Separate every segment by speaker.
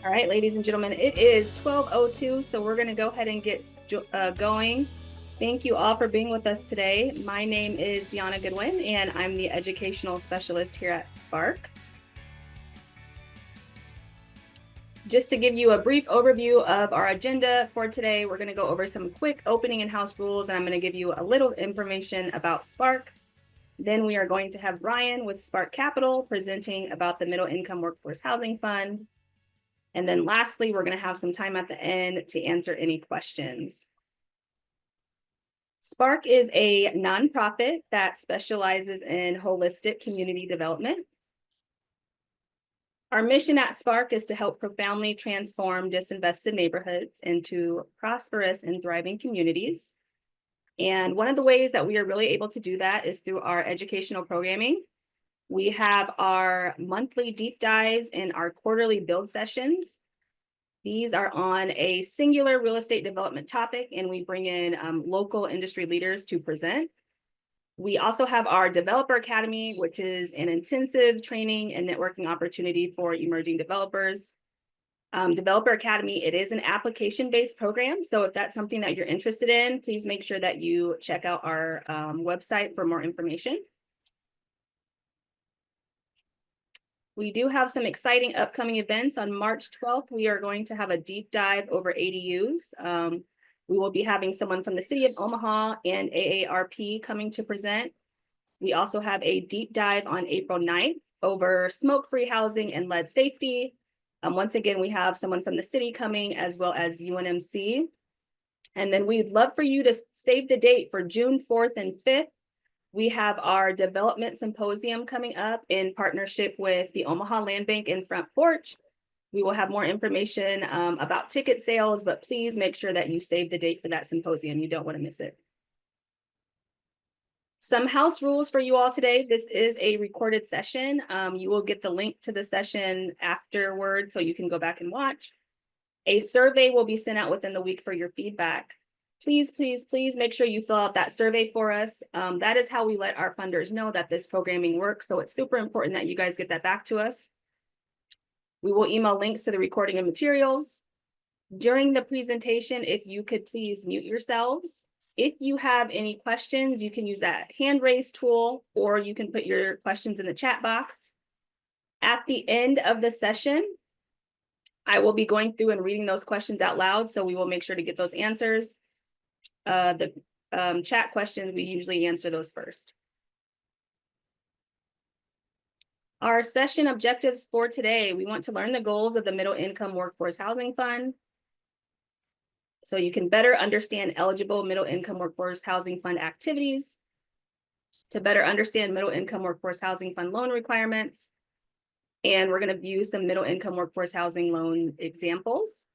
Speaker 1: All right, ladies and gentlemen, it is 12:02, so we're going to go ahead and get going. Thank you all for being with us today. My name is Deanna Goodwin, and I'm the educational specialist here at Spark. Just to give you a brief overview of our agenda for today, we're going to go over some quick opening and house rules, and I'm going to give you a little information about Spark. Then we are going to have Brian with Spark Capital presenting about the Middle Income Workforce Housing Fund. And then lastly, we're going to have some time at the end to answer any questions. Spark is a nonprofit that specializes in holistic community development. Our mission at Spark is to help profoundly transform disinvested neighborhoods into prosperous and thriving communities. And one of the ways that we are really able to do that is through our educational programming. We have our monthly deep dives and our quarterly build sessions. These are on a singular real estate development topic, and we bring in local industry leaders to present. We also have our Developer Academy, which is an intensive training and networking opportunity for emerging developers. Developer Academy, it is an application-based program. So if that's something that you're interested in, please make sure that you check out our website for more information. We do have some exciting upcoming events. On March 12th, we are going to have a deep dive over ADUs. We will be having someone from the city of Omaha and AARP coming to present. We also have a deep dive on April 9th over smoke-free housing and lead safety. Once again, we have someone from the city coming as well as UNMC. And then we'd love for you to save the date for June 4th and 5th. We have our development symposium coming up in partnership with the Omaha Land Bank and Front Porch. We will have more information about ticket sales, but please make sure that you save the date for that symposium. You don't want to miss it. Some house rules for you all today. This is a recorded session. You will get the link to the session afterward, so you can go back and watch. A survey will be sent out within the week for your feedback. Please, please, please make sure you fill out that survey for us. That is how we let our funders know that this programming works. So it's super important that you guys get that back to us. We will email links to the recording of materials. During the presentation, if you could please mute yourselves. If you have any questions, you can use that hand raise tool, or you can put your questions in the chat box. At the end of the session, I will be going through and reading those questions out loud, so we will make sure to get those answers. The chat questions, we usually answer those first. Our session objectives for today, we want to learn the goals of the Middle Income Workforce Housing Fund, so you can better understand eligible Middle Income Workforce Housing Fund activities, to better understand Middle Income Workforce Housing Fund loan requirements, and we're going to view some Middle Income Workforce Housing loan examples.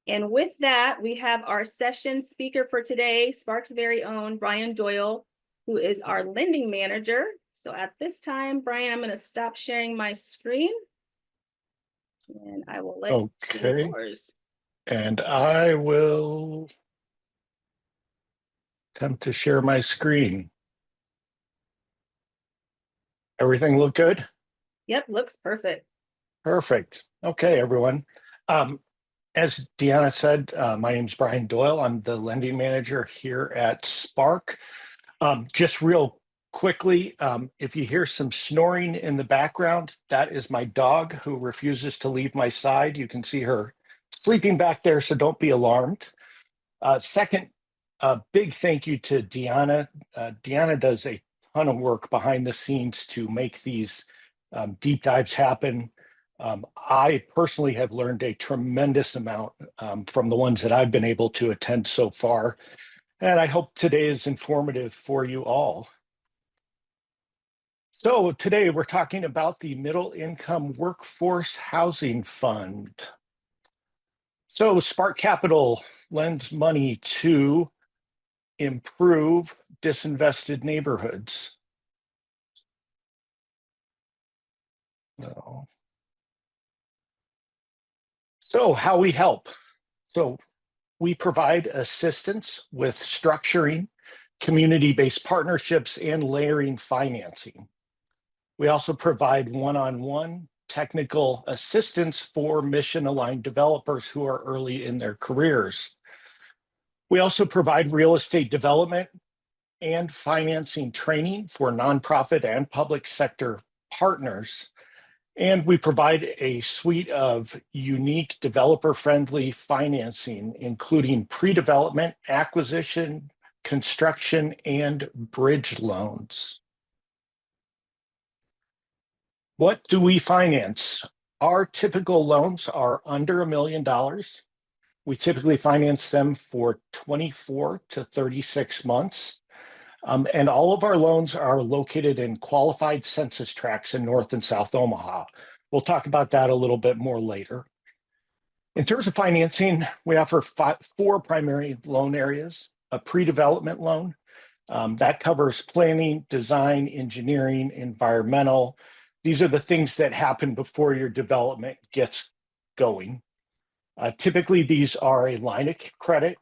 Speaker 1: And with that, we have our session speaker for today, Spark's very own Brian Doyle, who is our lending manager. So at this time, Brian, I'm going to stop sharing my screen, and I will let you see yours.
Speaker 2: And I will attempt to share my screen. Everything look good?
Speaker 1: Yep, looks perfect.
Speaker 2: Perfect. Okay, everyone. As Deanna said, my name is Brian Doyle. I'm the lending manager here at Spark. Just real quickly, if you hear some snoring in the background, that is my dog who refuses to leave my side. You can see her sleeping back there, so don't be alarmed. Second, a big thank you to Deanna. Deanna does a ton of work behind the scenes to make these deep dives happen. I personally have learned a tremendous amount from the ones that I've been able to attend so far, and I hope today is informative for you all. So today we're talking about the Middle Income Workforce Housing Fund. So Spark Capital lends money to improve disinvested neighborhoods. No. So how we help. So we provide assistance with structuring, community-based partnerships, and layering financing. We also provide one-on-one technical assistance for mission-aligned developers who are early in their careers. We also provide real estate development and financing training for nonprofit and public sector partners. And we provide a suite of unique developer-friendly financing, including pre-development, acquisition, construction, and bridge loans. What do we finance? Our typical loans are under $1 million. We typically finance them for 24 to 36 months. And all of our loans are located in qualified census tracts in North and South Omaha. We'll talk about that a little bit more later. In terms of financing, we offer four primary loan areas: a pre-development loan that covers planning, design, engineering, environmental. These are the things that happen before your development gets going. Typically, these are a line of credit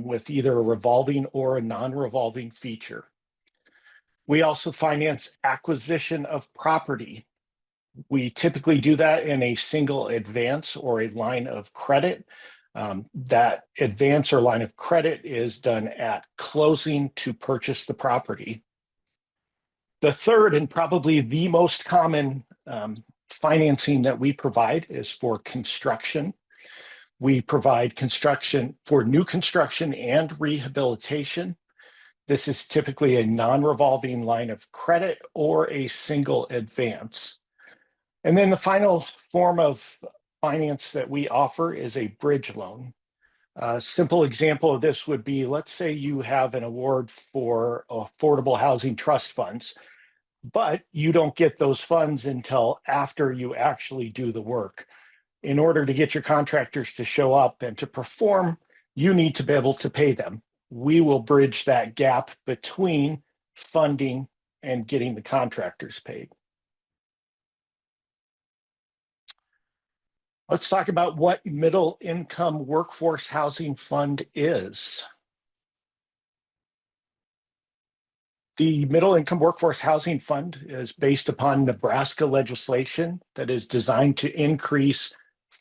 Speaker 2: with either a revolving or a non-revolving feature. We also finance acquisition of property. We typically do that in a single advance or a line of credit. That advance or line of credit is done at closing to purchase the property. The third and probably the most common financing that we provide is for construction. We provide construction for new construction and rehabilitation. This is typically a non-revolving line of credit or a single advance. And then the final form of finance that we offer is a bridge loan. A simple example of this would be, let's say you have an award for affordable housing trust funds, but you don't get those funds until after you actually do the work. In order to get your contractors to show up and to perform, you need to be able to pay them. We will bridge that gap between funding and getting the contractors paid. Let's talk about what Middle Income Workforce Housing Fund is. The Middle Income Workforce Housing Fund is based upon Nebraska legislation that is designed to increase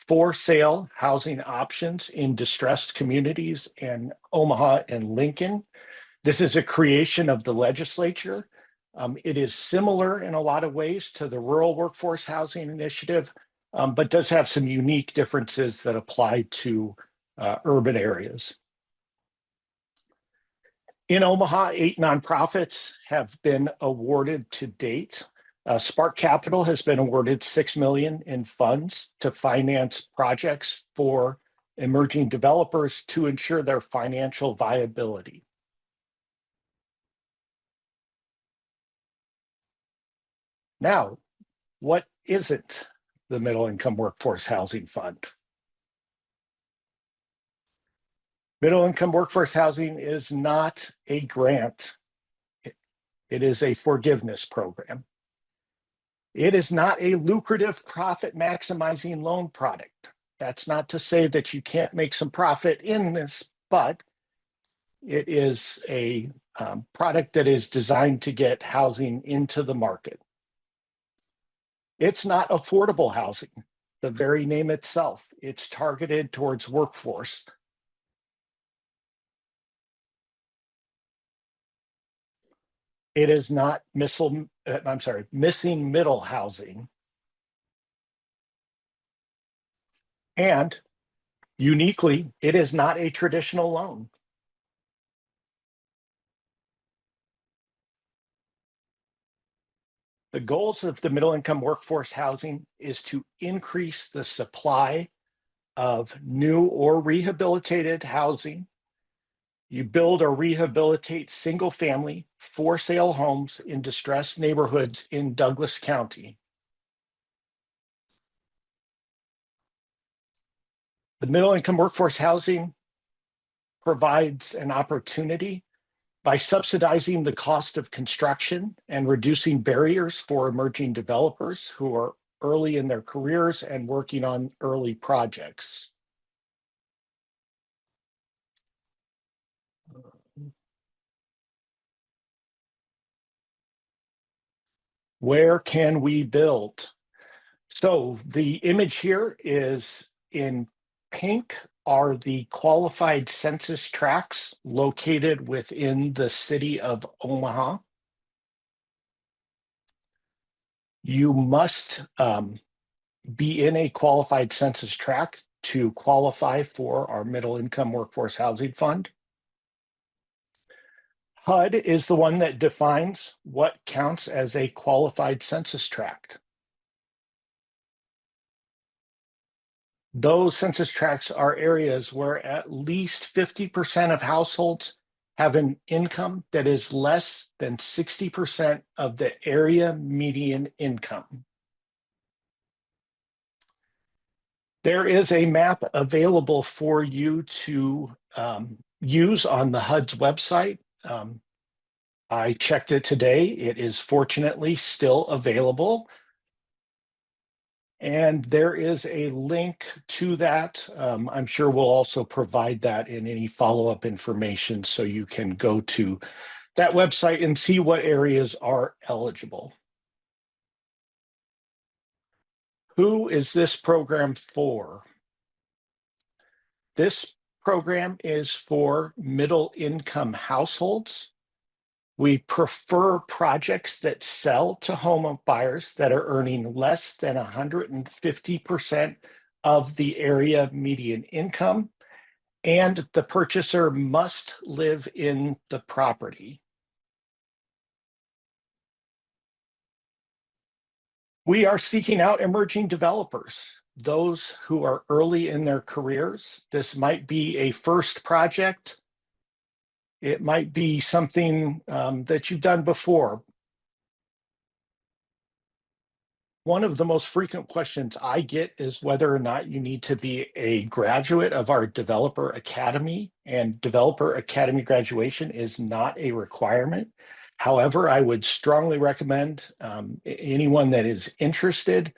Speaker 2: for sale housing options in distressed communities in Omaha and Lincoln. This is a creation of the legislature. It is similar in a lot of ways to the Rural Workforce Housing Initiative, but does have some unique differences that apply to urban areas. In Omaha, 8 nonprofits have been awarded to date. Spark Capital has been awarded $6 million in funds to finance projects for emerging developers to ensure their financial viability. Now, what isn't the Middle Income Workforce Housing Fund? Middle Income Workforce Housing is not a grant. It is a forgiveness program. It is not a lucrative profit maximizing loan product. That's not to say that you can't make some profit in this, but it is a product that is designed to get housing into the market. It's not affordable housing. The very name itself, it's targeted towards workforce. It is not missing middle housing. And uniquely, it is not a traditional loan. The goals of the Middle Income Workforce Housing is to increase the supply of new or rehabilitated housing. You build or rehabilitate single-family for-sale homes in distressed neighborhoods in Douglas County. The Middle Income Workforce Housing provides an opportunity by subsidizing the cost of construction and reducing barriers for emerging developers who are early in their careers and working on early projects. Where can we build? So the image here is in pink are the qualified census tracts located within the city of Omaha. You must be in a qualified census tract to qualify for our middle income workforce housing fund. HUD is the one that defines what counts as a qualified census tract. Those census tracts are areas where at least 50% of households have an income that is less than 60% of the area median income. There is a map available for you to use on the HUD's website. I checked it today. It is fortunately still available. And there is a link to that. I'm sure we'll also provide that in any follow-up information so you can go to that website and see what areas are eligible. Who is this program for? This program is for middle income households. We prefer projects that sell to home buyers that are earning less than 150% of the area median income, and the purchaser must live in the property. We are seeking out emerging developers, those who are early in their careers. This might be a first project. It might be something that you've done before. One of the most frequent questions I get is whether or not you need to be a graduate of our Developer Academy, and Developer Academy graduation is not a requirement. However, I would strongly recommend anyone that is interested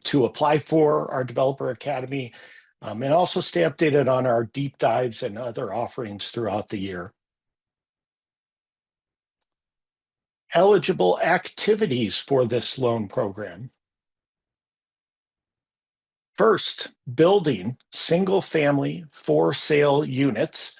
Speaker 2: to apply for our Developer Academy, and also stay updated on our deep dives and other offerings throughout the year. Eligible activities for this loan program. First, building single-family for-sale units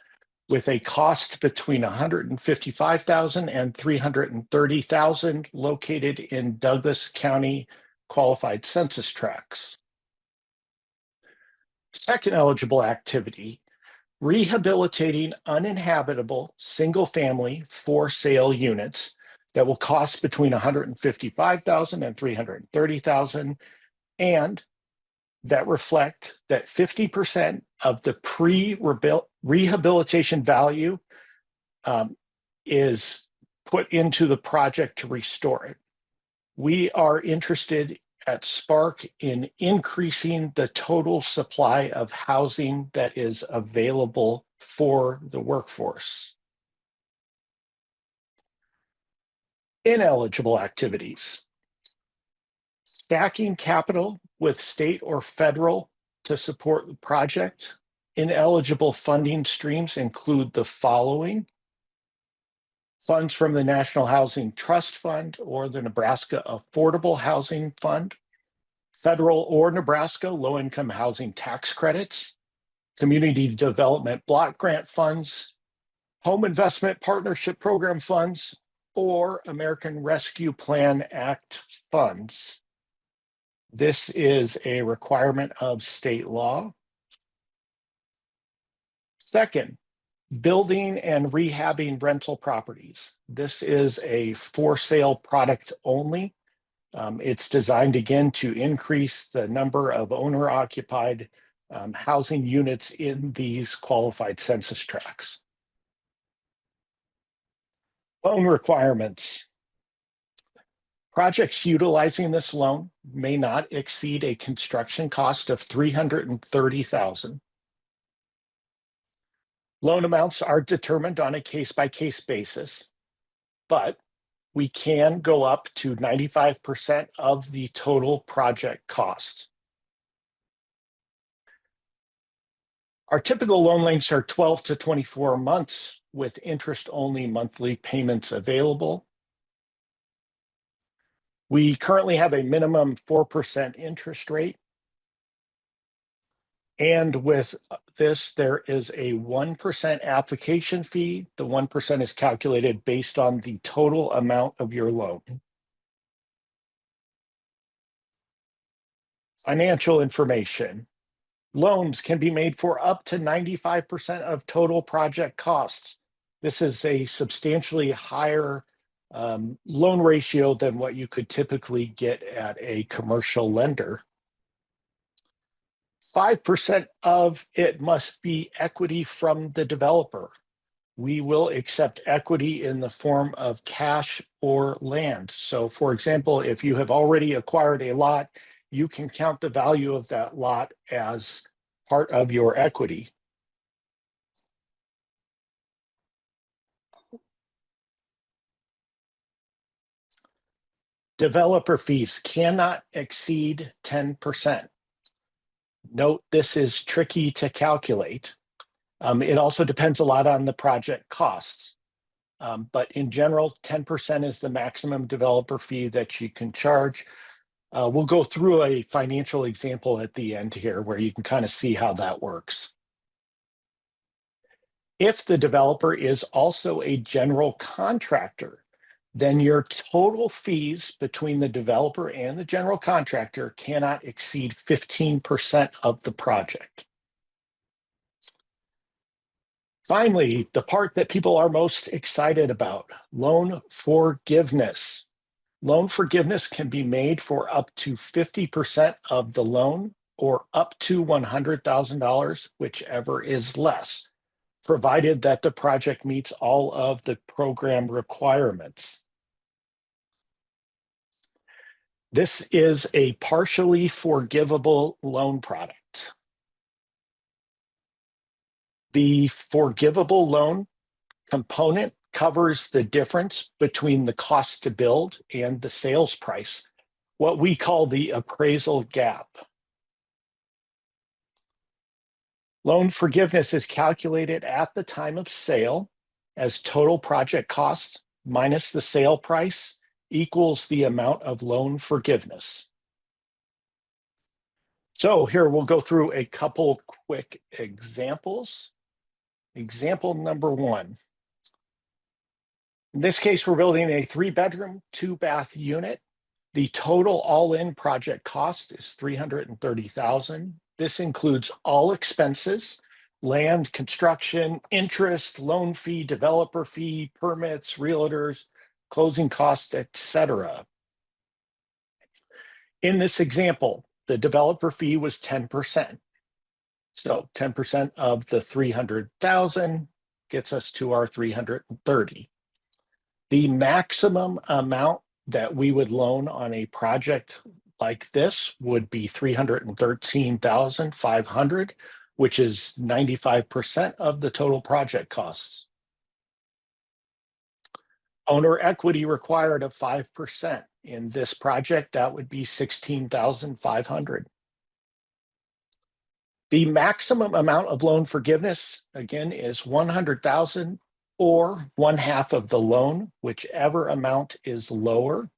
Speaker 2: with a cost between $155,000 and $330,000 located in Douglas County qualified census tracts. Second eligible activity, rehabilitating uninhabitable single-family for-sale units that will cost between $155,000 and $330,000, and that reflect that 50% of the pre-rehabilitation value is put into the project to restore it. We are interested at Spark in increasing the total supply of housing that is available for the workforce. Ineligible activities. Stacking capital with state or federal to support the project. Ineligible funding streams include the following: funds from the National Housing Trust Fund or the Nebraska Affordable Housing Fund, federal or Nebraska low-income housing tax credits, community development block grant funds, home investment partnership program funds, or American Rescue Plan Act funds. This is a requirement of state law. Second, building and rehabbing rental properties. This is a for sale product only. It's designed again to increase the number of owner occupied housing units in these qualified census tracts. Loan requirements. Projects utilizing this loan may not exceed a construction cost of $330,000. Loan amounts are determined on a case-by-case basis, but we can go up to 95% of the total project cost. Our typical loan lengths are 12 to 24 months with interest-only monthly payments available. We currently have a minimum 4% interest rate. And with this, there is a 1% application fee. The 1% is calculated based on the total amount of your loan. Financial information. Loans can be made for up to 95% of total project costs. This is a substantially higher loan ratio than what you could typically get at a commercial lender. 5% of it must be equity from the developer. We will accept equity in the form of cash or land. So for example, if you have already acquired a lot, you can count the value of that lot as part of your equity. Developer fees cannot exceed 10%. Note this is tricky to calculate. It also depends a lot on the project costs. But in general, 10% is the maximum developer fee that you can charge. We'll go through a financial example at the end here where you can kind of see how that works. If the developer is also a general contractor, then your total fees between the developer and the general contractor cannot exceed 15% of the project. Finally, the part that people are most excited about, loan forgiveness. Loan forgiveness can be made for up to 50% of the loan or up to $100,000, whichever is less, provided that the project meets all of the program requirements. This is a partially forgivable loan product. The forgivable loan component covers the difference between the cost to build and the sales price, what we call the appraisal gap. Loan forgiveness is calculated at the time of sale as total project costs minus the sale price equals the amount of loan forgiveness. So here we'll go through a couple quick examples. Example number one. In this case, we're building a 3-bedroom, 2-bath unit. The total all-in project cost is $330,000. This includes all expenses, land, construction, interest, loan fee, developer fee, permits, realtors, closing costs, etc. In this example, the developer fee was 10%. So 10% of the 300,000 gets us to our 330. The maximum amount that we would loan on a project like this would be $313,500, which is 95% of the total project costs. Owner equity required of 5%. In this project, that would be $16,500. The maximum amount of loan forgiveness, again, is $100,000 or 1/2 of the loan, whichever amount is lower.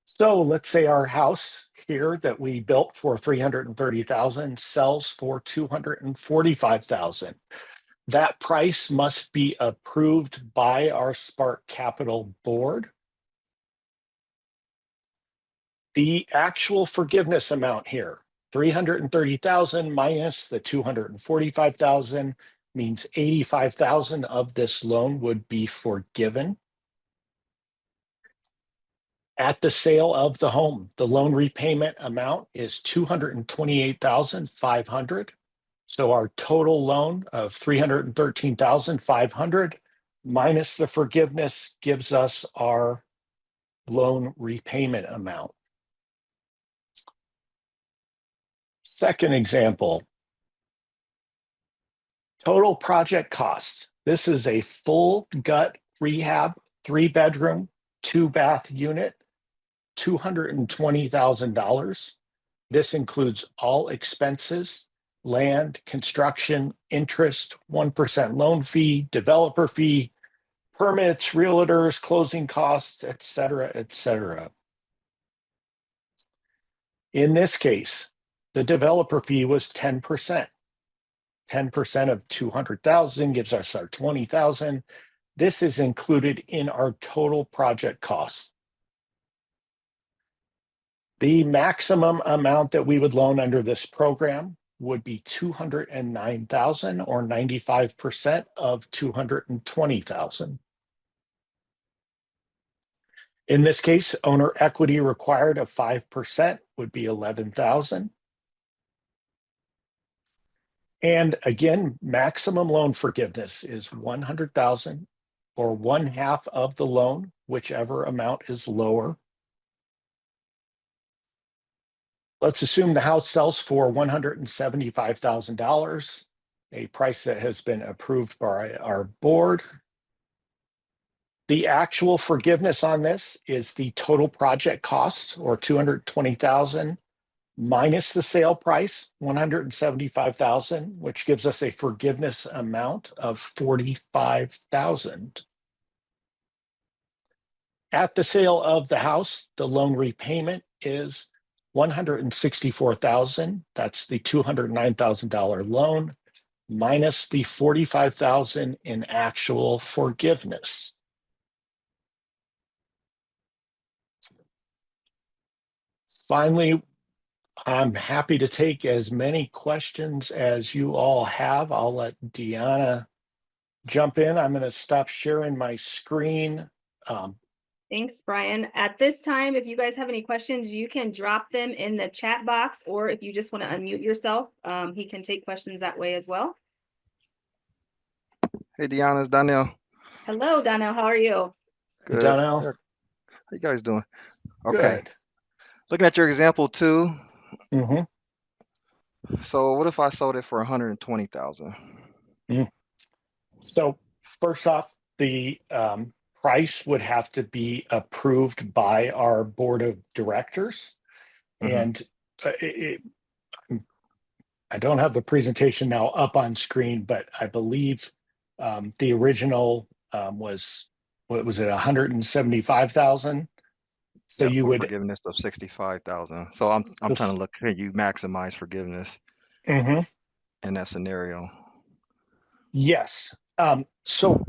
Speaker 2: So let's say our house here that we built for $330,000 sells for $245,000. That price must be approved by our Spark Capital board. The actual forgiveness amount here, $330,000 minus the $245,000 means $85,000 of this loan would be forgiven. At the sale of the home, the loan repayment amount is $228,500. So our total loan of $313,500 minus the forgiveness gives us our loan repayment amount. Second example, total project costs. This is a full gut rehab, 3-bedroom, 2-bath unit, $220,000. This includes all expenses, land, construction, interest, 1% loan fee, developer fee, permits, realtors, closing costs, et cetera, et cetera. In this case, the developer fee was 10%. 10% of 200,000 gives us our 20,000. This is included in our total project cost. The maximum amount that we would loan under this program would be 209,000 or 95% of 220,000. In this case, owner equity required of 5% would be 11,000. And again, maximum loan forgiveness is 100,000 or 1/2 of the loan, whichever amount is lower. Let's assume the house sells for $175,000, a price that has been approved by our board. The actual forgiveness on this is the total project cost, or 220,000, minus the sale price, 175,000, which gives us a forgiveness amount of 45,000. At the sale of the house, the loan repayment is 164,000. That's the $209,000 loan minus the 45,000 in actual forgiveness. Finally, I'm happy to take as many questions as you all have. I'll let Deanna jump in. I'm going to stop sharing my screen.
Speaker 1: Thanks, Brian. At this time, if you guys have any questions, you can drop them in the chat box, or if you just want to unmute yourself, he can take questions that way as well.
Speaker 3: Hey, Deanna, it's Donnell.
Speaker 1: Hello, Donnell. How are you?
Speaker 3: Good.
Speaker 2: Donnell.
Speaker 3: How you guys doing? Okay.
Speaker 2: Good.
Speaker 3: Looking at your example too.
Speaker 2: Mm-hmm.
Speaker 3: So what if I sold it for 120,000?
Speaker 2: So first off, the price would have to be approved by our board of directors. And I don't have the presentation now up on screen, but I believe the original was, what was it, 175,000? So
Speaker 3: Yep,
Speaker 2: you
Speaker 3: with
Speaker 2: would.
Speaker 3: forgiveness of 65,000. So I'm trying to look, can you maximize forgiveness in that scenario?
Speaker 2: Yes. So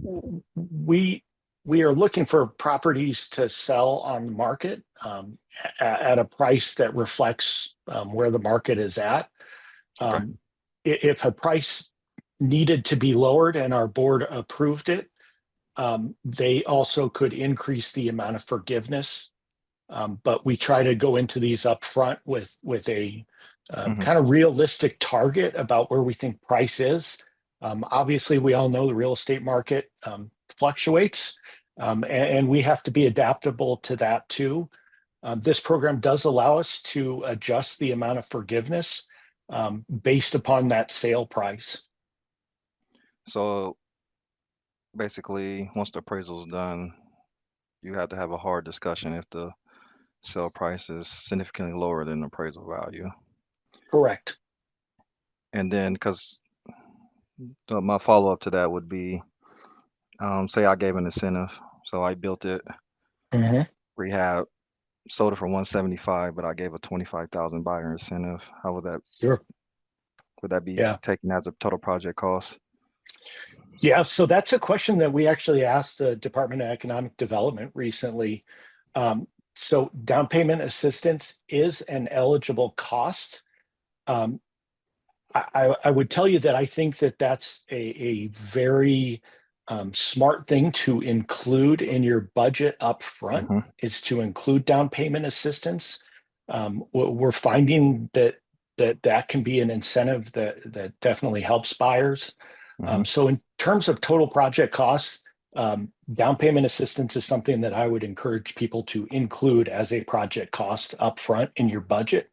Speaker 2: we are looking for properties to sell on the market at a price that reflects where the market is at.
Speaker 3: Okay.
Speaker 2: If a price needed to be lowered and our board approved it, they also could increase the amount of forgiveness. But we try to go into these up front with a kind of realistic target about where we think price is. Obviously, we all know the real estate market fluctuates, and we have to be adaptable to that too. This program does allow us to adjust the amount of forgiveness based upon that sale price.
Speaker 3: So basically, once the appraisal is done, you have to have a hard discussion if the sale price is significantly lower than the appraisal value.
Speaker 2: Correct.
Speaker 3: And then, because my follow-up to that would be, say I gave an incentive, so I built it, rehab, sold it for 175, but I gave a 25,000 buyer incentive. How would that?
Speaker 2: Sure.
Speaker 3: Would that be
Speaker 2: Yeah.
Speaker 3: taken as a total project cost?
Speaker 2: Yeah, so that's a question that we actually asked the Department of Economic Development recently. So down payment assistance is an eligible cost. I would tell you that I think that that's a very smart thing to include in your budget up front, is to include down payment assistance. We're finding that can be an incentive that definitely helps buyers. So in terms of total project costs, down payment assistance is something that I would encourage people to include as a project cost up front in your budget.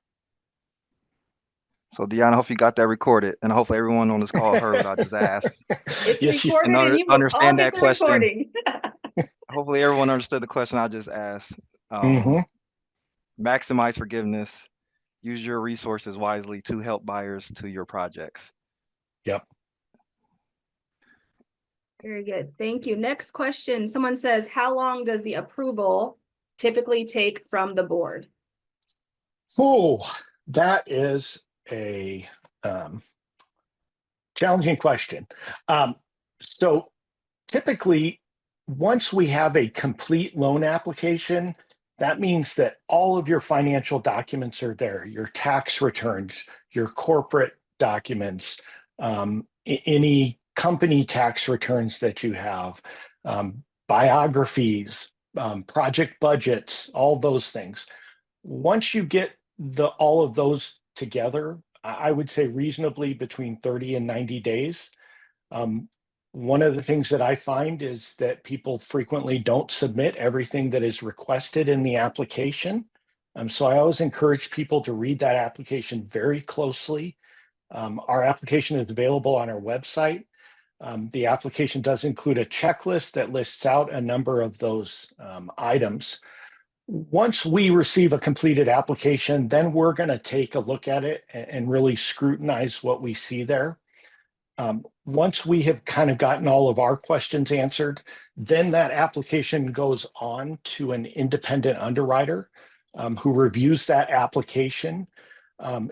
Speaker 3: So Deanna, I hope you got that recorded, and hopefully everyone on this call heard what I just asked.
Speaker 1: It's
Speaker 2: Yes,
Speaker 1: recorded and you will all
Speaker 3: understand
Speaker 1: get
Speaker 3: that
Speaker 1: the
Speaker 3: question.
Speaker 1: recording.
Speaker 3: Hopefully everyone understood the question I just asked. Maximize forgiveness. Use your resources wisely to help buyers to your projects.
Speaker 2: Yep.
Speaker 1: Very good. Thank you. Next question. Someone says, how long does the approval typically take from the board?
Speaker 2: Oh, that is a challenging question. So typically, once we have a complete loan application, that means that all of your financial documents are there, your tax returns, your corporate documents, any company tax returns that you have, biographies, project budgets, all those things. Once you get all of those together, I would say reasonably between 30 and 90 days. Um, one of the things that I find is that people frequently don't submit everything that is requested in the application. So I always encourage people to read that application very closely. Our application is available on our website. The application does include a checklist that lists out a number of those items. Once we receive a completed application, then we're going to take a look at it and really scrutinize what we see there. Once we have kind of gotten all of our questions answered, then that application goes on to an independent underwriter who reviews that application.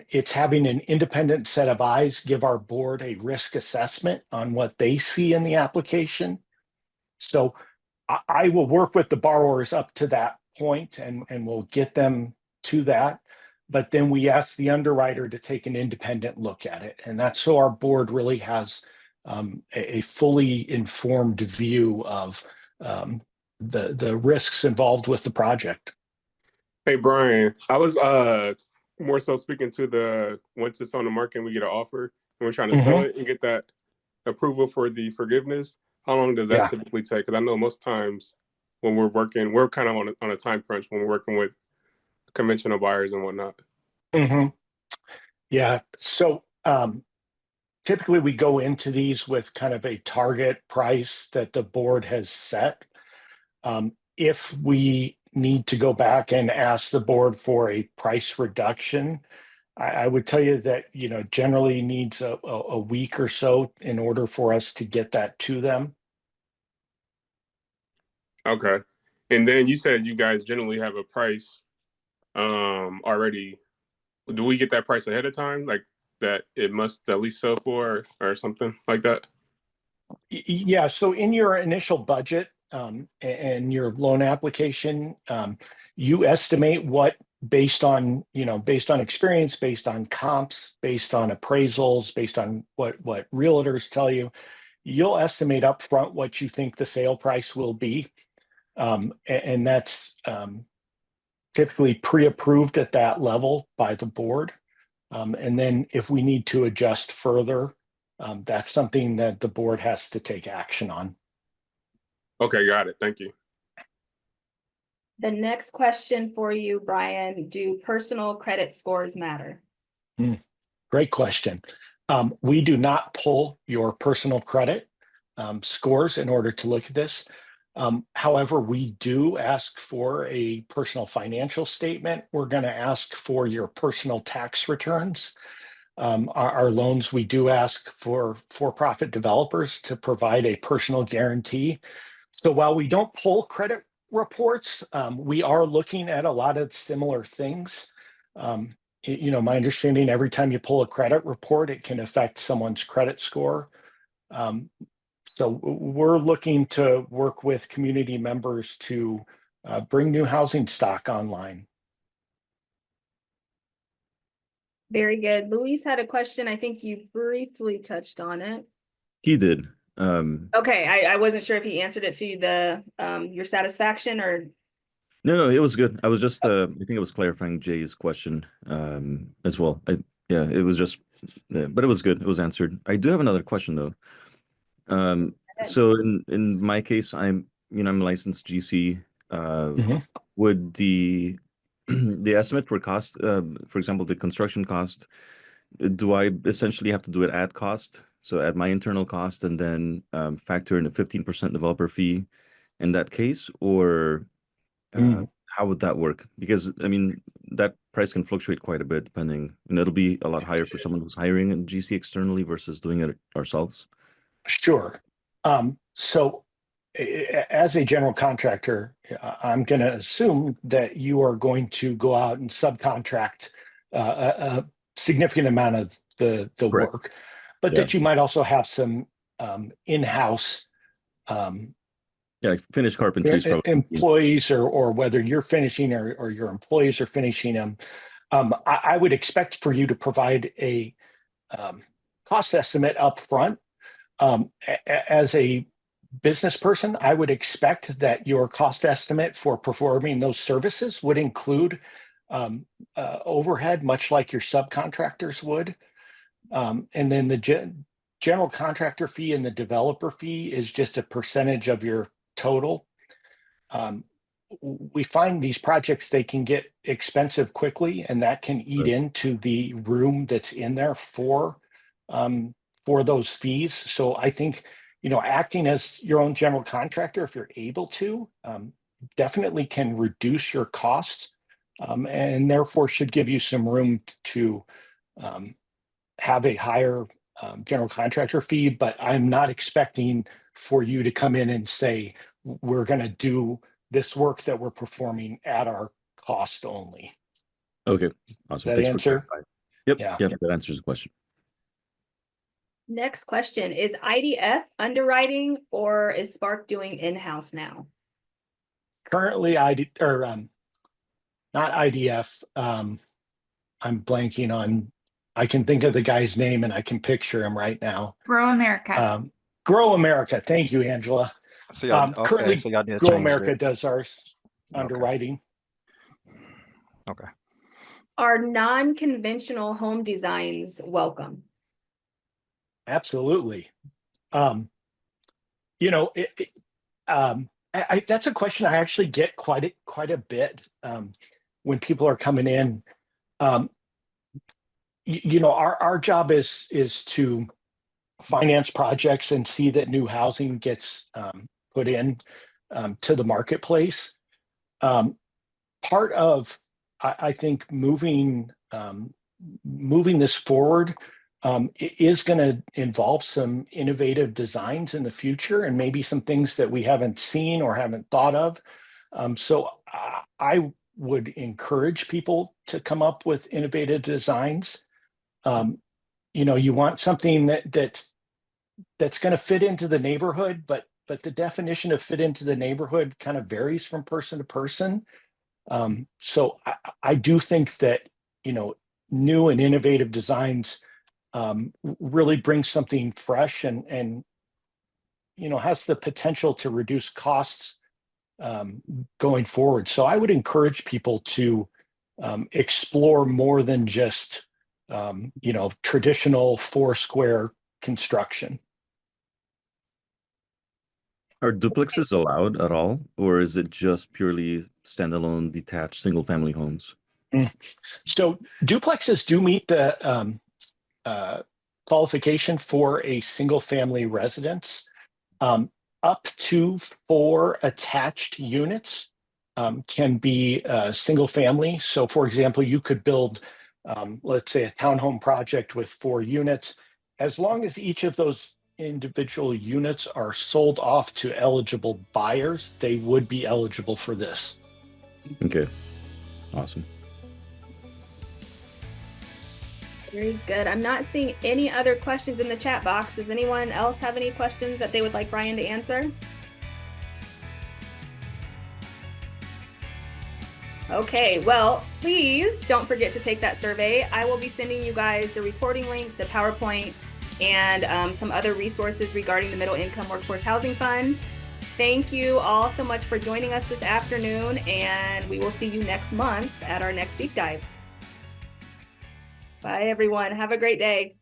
Speaker 2: It's having an independent set of eyes give our board a risk assessment on what they see in the application. So I will work with the borrowers up to that point and we'll get them to that. But then we ask the underwriter to take an independent look at it. And that's so our board really has a fully informed view of the risks involved with the project.
Speaker 4: Hey, Brian, I was more so speaking to the once it's on the market and we get an offer and we're trying to sell it and get that approval for the forgiveness. How long does that typically take? Because I know most times when we're working, we're kind of on a time crunch when we're working with conventional buyers and whatnot.
Speaker 2: Yeah. So typically we go into these with kind of a target price that the board has set. If we need to go back and ask the board for a price reduction, I would tell you that, generally needs a week or so in order for us to get that to them.
Speaker 4: Okay. And then you said you guys generally have a price already. Do we get that price ahead of time? Like that it must at least sell for or something like that?
Speaker 2: Yeah. So in your initial budget and your loan application, you estimate what based on experience, based on comps, based on appraisals, based on what realtors tell you, you'll estimate up front what you think the sale price will be. And that's typically pre-approved at that level by the board. And then if we need to adjust further, that's something that the board has to take action on.
Speaker 4: Okay, got it. Thank you.
Speaker 1: The next question for you, Brian, do personal credit scores matter?
Speaker 2: Great question. We do not pull your personal credit scores in order to look at this. However, we do ask for a personal financial statement. We're going to ask for your personal tax returns. Our loans, we do ask for-profit developers to provide a personal guarantee. So while we don't pull credit reports, we are looking at a lot of similar things. My understanding, every time you pull a credit report, it can affect someone's credit score. So we're looking to work with community members to bring new housing stock online.
Speaker 1: Very good. Luis had a question. I think you briefly touched on it.
Speaker 5: He did.
Speaker 1: Okay, I wasn't sure if he answered it to your satisfaction or.
Speaker 5: No, it was good. I was just I think it was clarifying Jay's question as well. It was just, but it was good. It was answered. I do have another question though. So in my case, I'm licensed GC. Would the estimate for cost, for example, the construction cost, do I essentially have to do it at cost? So at my internal cost and then factor in a 15% developer fee in that case, or how would that work? Because that price can fluctuate quite a bit depending, and it'll be a lot higher for someone who's hiring a GC externally versus doing it ourselves.
Speaker 2: Sure. So as a general contractor, I'm going to assume that you are going to go out and subcontract a significant amount of the
Speaker 5: Correct.
Speaker 2: work, but
Speaker 5: Yeah.
Speaker 2: that you might also have some in-house
Speaker 5: Yeah, like finished carpentry is probably
Speaker 2: employees, or whether you're finishing or your employees are finishing them. I would expect for you to provide a cost estimate up front. As a business person, I would expect that your cost estimate for performing those services would include overhead, much like your subcontractors would. And then the general contractor fee and the developer fee is just a percentage of your total. We find these projects, they can get expensive quickly, and that can eat into the room that's in there for those fees. So I think, acting as your own general contractor, if you're able to, definitely can reduce your costs, and therefore should give you some room to have a higher general contractor fee. But I'm not expecting for you to come in and say, we're going to do this work that we're performing at our cost only.
Speaker 5: Okay, awesome.
Speaker 2: That
Speaker 5: Thanks
Speaker 2: answer?
Speaker 5: for clarifying. Yep,
Speaker 2: Yeah.
Speaker 5: yep, that answers the question.
Speaker 1: Next question, is IDF underwriting or is Spark doing in-house now?
Speaker 2: Currently, not IDF. I'm blanking on. I can think of the guy's name and I can picture him right now.
Speaker 6: Grow America.
Speaker 2: Grow America. Thank you, Angela.
Speaker 3: So y'all,
Speaker 2: Currently,
Speaker 3: so y'all did
Speaker 2: Grow
Speaker 3: change
Speaker 2: America
Speaker 3: it.
Speaker 2: does our underwriting.
Speaker 3: Okay.
Speaker 1: Are non-conventional home designs welcome?
Speaker 2: Absolutely. That's a question I actually get quite a bit when people are coming in. Our job is to finance projects and see that new housing gets put in to the marketplace. Part of, I think, moving this forward is going to involve some innovative designs in the future, and maybe some things that we haven't seen or haven't thought of. So I would encourage people to come up with innovative designs. You want something that's going to fit into the neighborhood, but the definition of fit into the neighborhood kind of varies from person to person. So I do think that, new and innovative designs really bring something fresh and has the potential to reduce costs going forward. So I would encourage people to explore more than just traditional 4-square construction.
Speaker 5: Are duplexes allowed at all, or is it just purely standalone, detached, single-family homes?
Speaker 2: So duplexes do meet the qualification for a single-family residence. Up to 4 attached units can be single-family. So, for example, you could build, let's say, a townhome project with 4 units. As long as each of those individual units are sold off to eligible buyers, they would be eligible for this.
Speaker 5: Okay, awesome.
Speaker 1: Very good. I'm not seeing any other questions in the chat box. Does anyone else have any questions that they would like Brian to answer? Okay, well, please don't forget to take that survey. I will be sending you guys the recording link, the PowerPoint, and some other resources regarding the Middle Income Workforce Housing Fund. Thank you all so much for joining us this afternoon, and we will see you next month at our next deep dive. Bye, everyone. Have a great day.